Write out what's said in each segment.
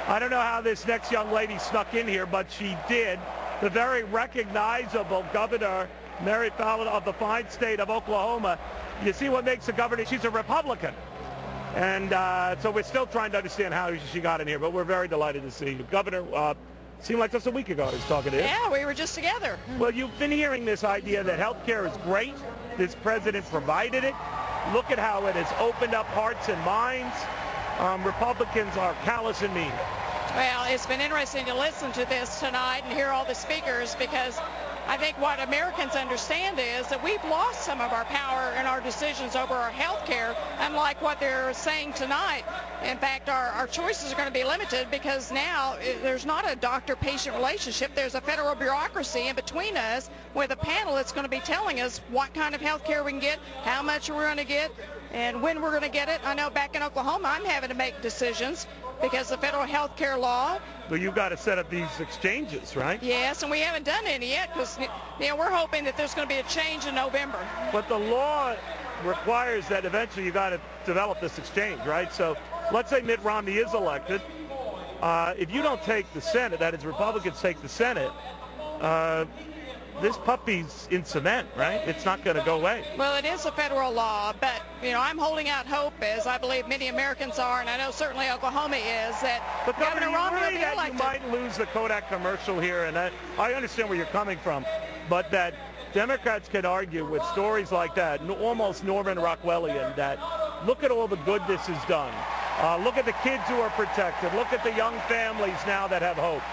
I don't know how this next young lady snuck in here, but she did. The very recognizable Governor Mary Fallin of the fine state of Oklahoma. You see what makes a governor? She's a Republican. And so we're still trying to understand how she got in here, but we're very delighted to see you. Governor, seemed like just a week ago I was talking to you. Yeah, we were just together. Well, you've been hearing this idea that health care is great. This president provided it. Look at how it has opened up hearts and minds. Republicans are callous and mean. Well, it's been interesting to listen to this tonight and hear all the speakers, because I think what Americans understand is that we've lost some of our power in our decisions over our health care, unlike what they're saying tonight. In fact, our choices are going to be limited because now there's not a doctor-patient relationship. There's a federal bureaucracy in between us with a panel that's going to be telling us what kind of health care we can get, how much we're going to get, and when we're going to get it. I know back in Oklahoma I'm having to make decisions because the federal health care law. Well, you've got to set up these exchanges, right? Yes, and we haven't done any yet because we're hoping that there's going to be a change in November. But the law requires that eventually you got to develop this exchange, right? So let's say Mitt Romney is elected. If you don't take the Senate, that is, Republicans take the Senate, this puppy's in cement, right? It's not going to go away. Well, it is a federal law, but, I'm holding out hope, as I believe many Americans are, and I know certainly Oklahoma is, that but Governor Romney will be that elected. You might lose the Kodak commercial here, and I understand where you're coming from, but that Democrats can argue with stories like that, almost Norman Rockwellian, that look at all the good this has done. Look at the kids who are protected. Look at the young families now that have hope.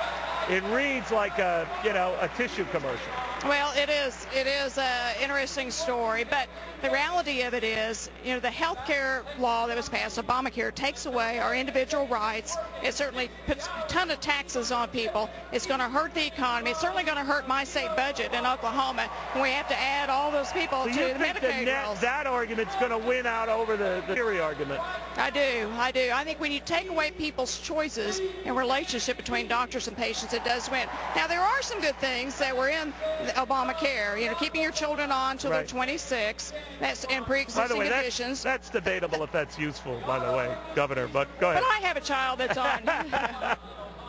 It reads like a tissue commercial. Well, it is an interesting story, but the reality of it is, the health care law that was passed, Obamacare, takes away our individual rights. It certainly puts a ton of taxes on people. It's going to hurt the economy. It's certainly going to hurt my state budget in Oklahoma, and we have to add all those people to the Medicaid rolls. That argument's going to win out over the theory argument? I do. I think when you take away people's choices in relationship between doctors and patients, it does win. Now, there are some good things that were in Obamacare, keeping your children on until they're 26, that's in pre-existing conditions. That's debatable if that's useful, by the way, Governor, but go ahead. But I have a child that's on.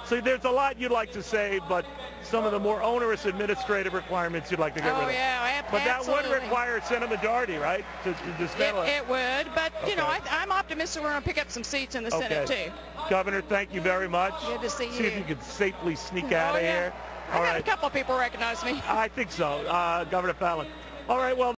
So there's a lot you'd like to say, but some of the more onerous administrative requirements you'd like to get rid of. Yeah, but absolutely. That would require a Senate majority, right? To dismantle it. It would, but, okay. I'm optimistic we're going to pick up some seats in the Senate, too. Governor, thank you very much. Good to see you. See if you can safely sneak out of here. I had a couple of people recognize me. I think so, Governor Fallin. All right, well.